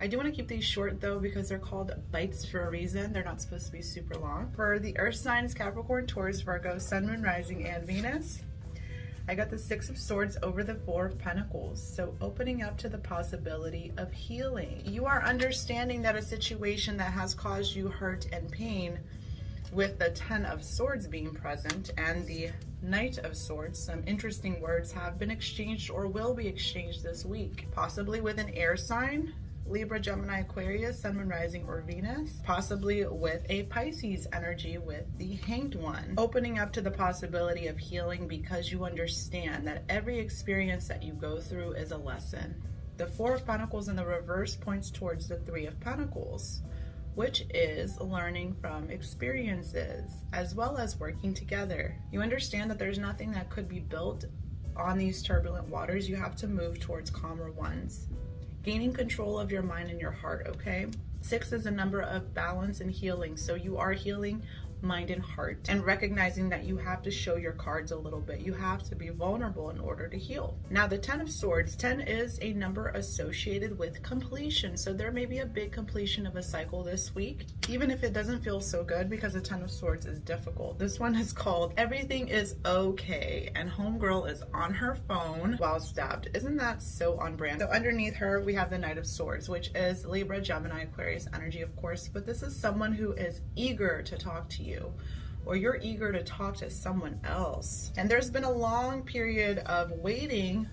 I do want to keep these short though because they're called bites for a reason. They're not supposed to be super long. For the earth signs, Capricorn, Taurus, Virgo, Sun, Moon, Rising, and Venus, I got the Six of Swords over the Four of Pentacles. So opening up to the possibility of healing. You are understanding that a situation that has caused you hurt and pain, with the Ten of Swords being present and the Knight of Swords, some interesting words have been exchanged or will be exchanged this week. Possibly with an air sign, Libra, Gemini, Aquarius, Sun, Moon, Rising, or Venus. Possibly with a Pisces energy with the Hanged One. Opening up to the possibility of healing because you understand that every experience that you go through is a lesson. The Four of Pentacles in the reverse points towards the Three of Pentacles, which is learning from experiences as well as working together. You understand that there's nothing that could be built on these turbulent waters. You have to move towards calmer ones. Gaining control of your mind and your heart, okay? 6 is a number of balance and healing. So you are healing mind and heart, and recognizing that you have to show your cards a little bit. You have to be vulnerable in order to heal. Now the 10 of Swords, 10 is a number associated with completion. So there may be a big completion of a cycle this week, even if it doesn't feel so good because the 10 of Swords is difficult. This one is called Everything is Okay, and homegirl is on her phone while stabbed. Isn't that so on brand? So underneath her, we have the Knight of Swords, which is Libra, Gemini, Aquarius energy, of course, but this is someone who is eager to talk to you, or you're eager to talk to someone else. And there's been a long period of waiting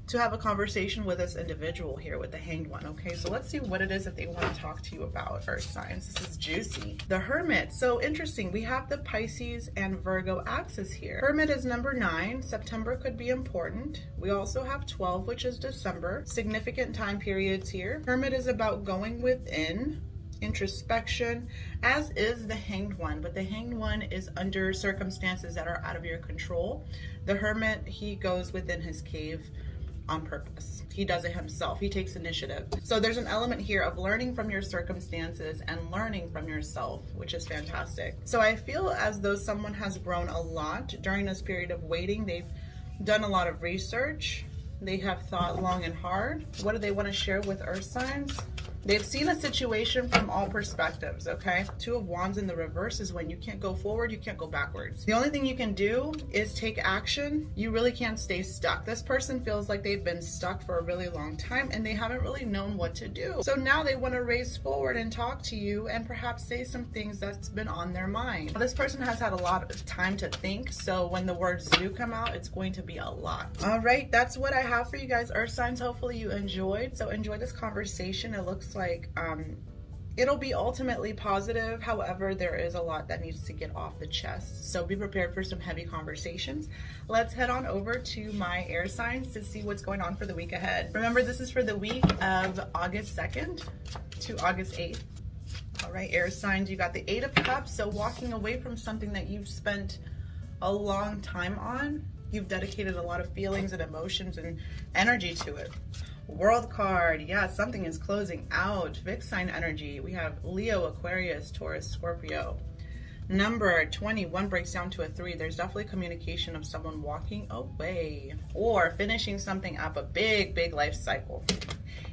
to have a conversation with this individual here with the Hanged One. Okay, so let's see what it is that they want to talk to you about, earth signs. This is juicy. The Hermit. So interesting. We have the Pisces and Virgo axis here. Hermit is number 9. September could be important. We also have 12, which is December. Significant time periods here. Hermit is about going within, introspection, as is the Hanged One, but the Hanged One is under circumstances that are out of your control. The Hermit, he goes within his cave on purpose. He does it himself. He takes initiative. So there's an element here of learning from your circumstances and learning from yourself, which is fantastic. So I feel as though someone has grown a lot during this period of waiting. They've done a lot of research. They have thought long and hard. What do they want to share with earth signs? They've seen a situation from all perspectives, okay? 2 of Wands in the reverse is when you can't go forward, you can't go backwards. The only thing you can do is take action. You really can't stay stuck. This person feels like they've been stuck for a really long time and they haven't really known what to do. So now they want to race forward and talk to you and perhaps say some things that's been on their mind. This person has had a lot of time to think, so when the words do come out, it's going to be a lot. All right, that's what I have for you guys, earth signs. Hopefully you enjoyed. So enjoy this conversation. It looks like it'll be ultimately positive. However, there is a lot that needs to get off the chest, so be prepared for some heavy conversations. Let's head on over to my air signs to see what's going on for the week ahead. Remember, this is for the week of August 2nd to August 8th. All right, air signs, you got the 8 of Cups. So walking away from something that you've spent a long time on. You've dedicated a lot of feelings and emotions and energy to it. World card, yeah, something is closing out. Fixed sign energy. We have Leo, Aquarius, Taurus, Scorpio. Number 21 breaks down to a 3. There's definitely communication of someone walking away or finishing something up, a big life cycle.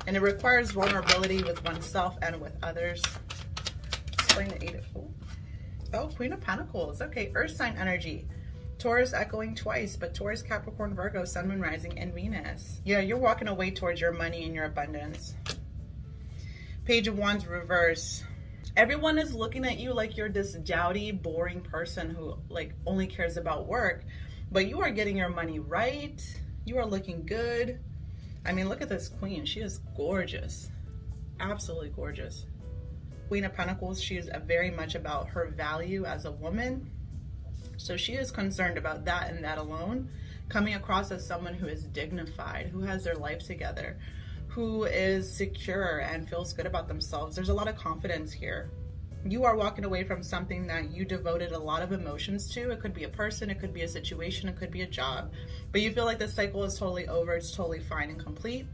And it requires vulnerability with oneself and with others. Explain the 8 of, Queen of Pentacles. Okay, earth sign energy. Taurus echoing twice, but Taurus, Capricorn, Virgo, Sun, Moon, Rising, and Venus. Yeah, you're walking away towards your money and your abundance. Page of Wands reverse. Everyone is looking at you like you're this dowdy, boring person who like only cares about work, but you are getting your money right. You are looking good. I mean, look at this queen. She is gorgeous. Absolutely gorgeous. Queen of Pentacles, she is very much about her value as a woman. So she is concerned about that and that alone, coming across as someone who is dignified, who has their life together, who is secure and feels good about themselves. There's a lot of confidence here. You are walking away from something that you devoted a lot of emotions to. It could be a person, it could be a situation, it could be a job, but you feel like the cycle is totally over. It's totally fine and complete.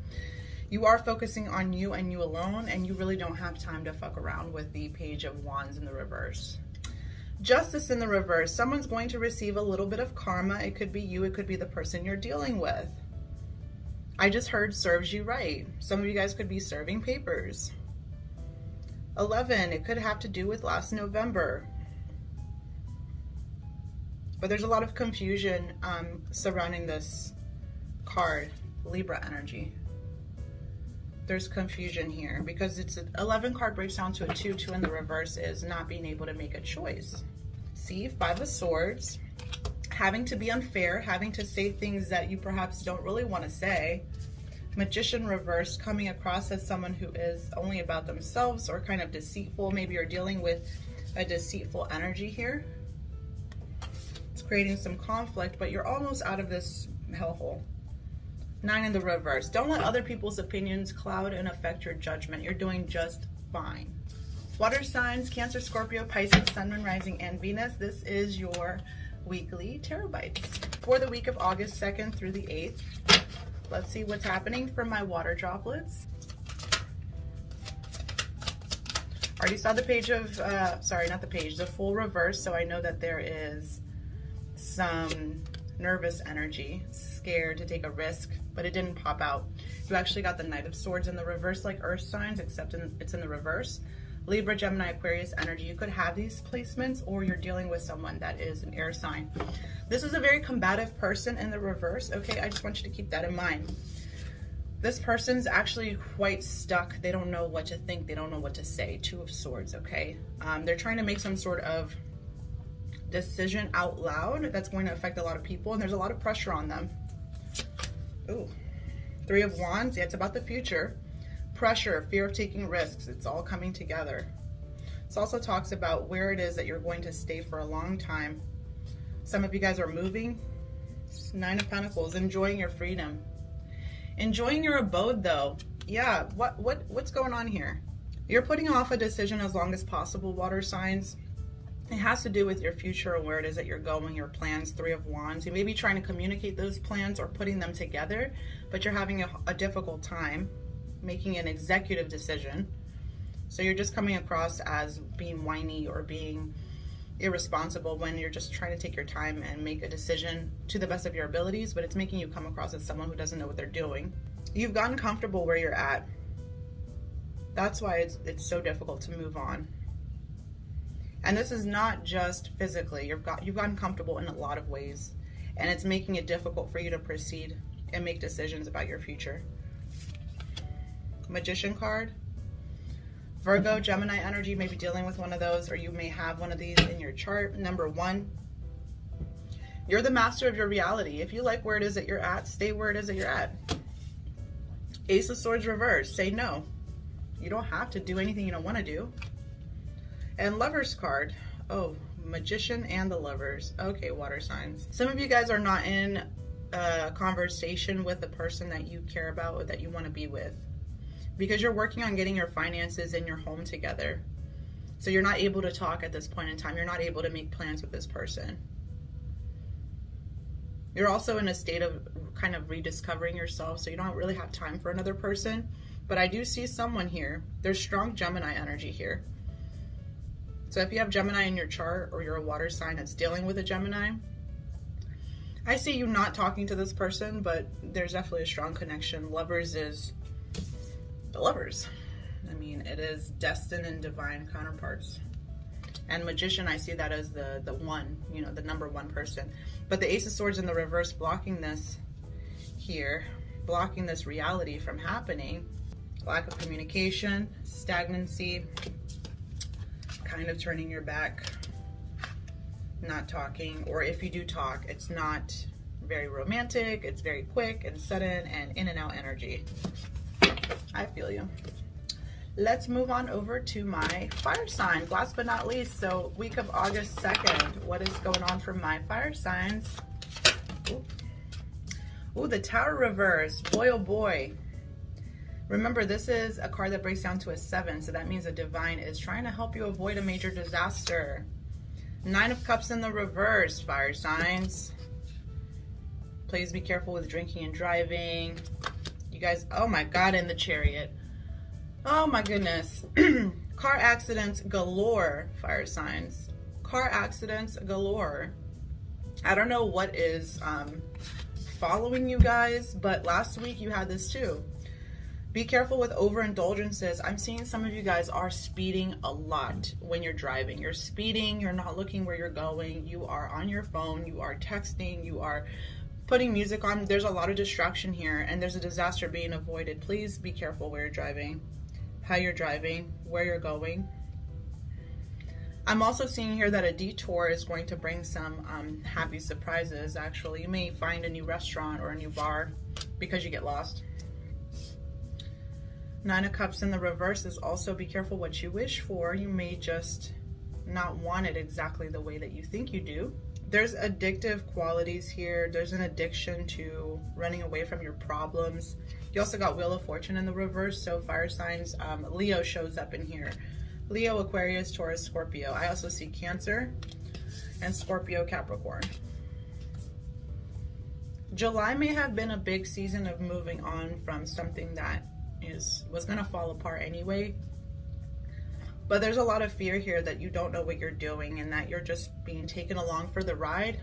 You are focusing on you and you alone, and you really don't have time to fuck around with the Page of Wands in the reverse. Justice in the reverse. Someone's going to receive a little bit of karma. It could be you, it could be the person you're dealing with. I just heard serves you right. Some of you guys could be serving papers. 11, it could have to do with last November. But there's a lot of confusion surrounding this card, Libra energy. There's confusion here because it's 11 card breaks down to a 2. 2 in the reverse is not being able to make a choice. See, 5 of Swords, having to be unfair, having to say things that you perhaps don't really want to say. Magician reverse, coming across as someone who is only about themselves or kind of deceitful. Maybe you're dealing with a deceitful energy here. It's creating some conflict, but you're almost out of this hellhole. 9 in the reverse. Don't let other people's opinions cloud and affect your judgment. You're doing just fine. Water signs, Cancer, Scorpio, Pisces, Sun, Moon, Rising, and Venus. This is your weekly tarot bites for the week of August 2nd through the 8th. Let's see what's happening for my water droplets. Already saw the page of, sorry, not the page, the full reverse. So I know that there is some nervous energy, scared to take a risk, but it didn't pop out. You actually got the Knight of Swords in the reverse, like Earth signs, except it's in the reverse. Libra, Gemini, Aquarius energy. You could have these placements, or you're dealing with someone that is an air sign. This is a very combative person in the reverse. Okay, I just want you to keep that in mind. This person's actually quite stuck. They don't know what to think. They don't know what to say. 2 of Swords, okay? They're trying to make some sort of decision out loud that's going to affect a lot of people, and there's a lot of pressure on them. Ooh, 3 of Wands. Yeah, it's about the future. Pressure, fear of taking risks. It's all coming together. This also talks about where it is that you're going to stay for a long time. Some of you guys are moving. 9 of Pentacles, enjoying your freedom. Enjoying your abode though. Yeah, what's going on here? You're putting off a decision as long as possible, water signs. It has to do with your future and where it is that you're going, your plans. 3 of Wands. You may be trying to communicate those plans or putting them together, but you're having a difficult time making an executive decision. So you're just coming across as being whiny or being irresponsible when you're just trying to take your time and make a decision to the best of your abilities, but it's making you come across as someone who doesn't know what they're doing. You've gotten comfortable where you're at. That's why it's so difficult to move on. And this is not just physically. You've gotten comfortable in a lot of ways, and it's making it difficult for you to proceed and make decisions about your future. Magician card. Virgo, Gemini energy, may be dealing with one of those, or you may have one of these in your chart. Number 1, you're the master of your reality. If you like where it is that you're at, stay where it is that you're at. Ace of Swords reverse, say no. You don't have to do anything you don't want to do. And Lovers card. Oh, Magician and the Lovers. Okay, water signs. Some of you guys are not in a conversation with the person that you care about or that you want to be with, because you're working on getting your finances and your home together. So you're not able to talk at this point in time. You're not able to make plans with this person. You're also in a state of kind of rediscovering yourself, so you don't really have time for another person. But I do see someone here. There's strong Gemini energy here. So if you have Gemini in your chart, or you're a water sign that's dealing with a Gemini, I see you not talking to this person, but there's definitely a strong connection. Lovers is the Lovers. I mean, it is destined and divine counterparts. And Magician, I see that as the one, you know, the number 1 person. But the Ace of Swords in the reverse, blocking this here, blocking this reality from happening. Lack of communication, stagnancy, kind of turning your back, not talking, or if you do talk, it's not very romantic, it's very quick and sudden and in and out energy. I feel you. Let's move on over to my fire signs, last but not least. So week of August 2nd, what is going on for my fire signs? Ooh, the Tower reverse, boy oh boy. Remember, this is a card that breaks down to a 7, so that means the divine is trying to help you avoid a major disaster. 9 of Cups in the reverse, fire signs. Please be careful with drinking and driving. You guys, oh my God, in the Chariot. Oh my goodness. Car accidents galore, fire signs. Car accidents galore. I don't know what is following you guys, but last week you had this too. Be careful with overindulgences. I'm seeing some of you guys are speeding a lot when you're driving. You're speeding, you're not looking where you're going, you are on your phone, you are texting, you are putting music on. There's a lot of distraction here, and there's a disaster being avoided. Please be careful where you're driving, how you're driving, where you're going. I'm also seeing here that a detour is going to bring some happy surprises. Actually, you may find a new restaurant or a new bar because you get lost. Nine of Cups in the reverse is also be careful what you wish for. You may just not want it exactly the way that you think you do. There's addictive qualities here. There's an addiction to running away from your problems. You also got Wheel of Fortune in the reverse, so fire signs. Leo shows up in here. Leo, Aquarius, Taurus, Scorpio. I also see Cancer and Scorpio, Capricorn. July may have been a big season of moving on from something that was going to fall apart anyway. But there's a lot of fear here that you don't know what you're doing and that you're just being taken along for the ride.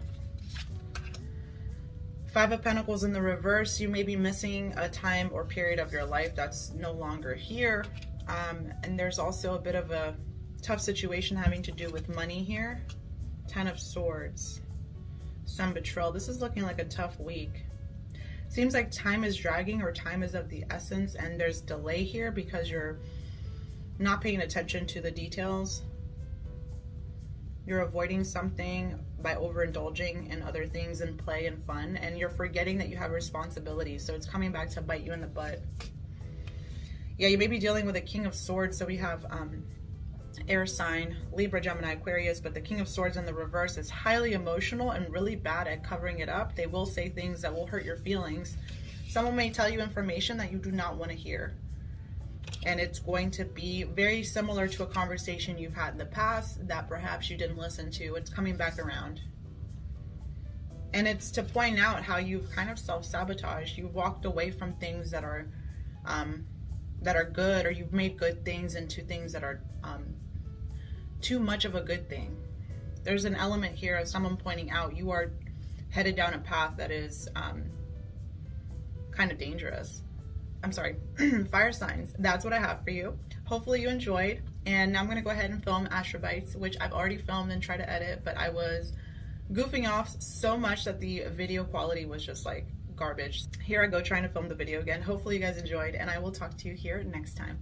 Five of Pentacles in the reverse. You may be missing a time or period of your life that's no longer here. And there's also a bit of a tough situation having to do with money here. Ten of Swords. Some betrayal. This is looking like a tough week. Seems like time is dragging, or time is of the essence, and there's delay here because you're not paying attention to the details. You're avoiding something by overindulging in other things and play and fun, and you're forgetting that you have responsibilities, so it's coming back to bite you in the butt. Yeah, you may be dealing with a King of Swords, so we have air sign, Libra, Gemini, Aquarius, but the King of Swords in the reverse is highly emotional and really bad at covering it up. They will say things that will hurt your feelings. Someone may tell you information that you do not want to hear. And it's going to be very similar to a conversation you've had in the past that perhaps you didn't listen to. It's coming back around. And it's to point out how you've kind of self-sabotaged. You've walked away from things that are good, or you've made good things into things that are too much of a good thing. There's an element here of someone pointing out you are headed down a path that is kind of dangerous. I'm sorry, fire signs. That's what I have for you. Hopefully you enjoyed. And now I'm going to go ahead and film Astro Bites, which I've already filmed and tried to edit, but I was goofing off so much that the video quality was just like garbage. Here I go trying to film the video again. Hopefully you guys enjoyed, and I will talk to you here next time.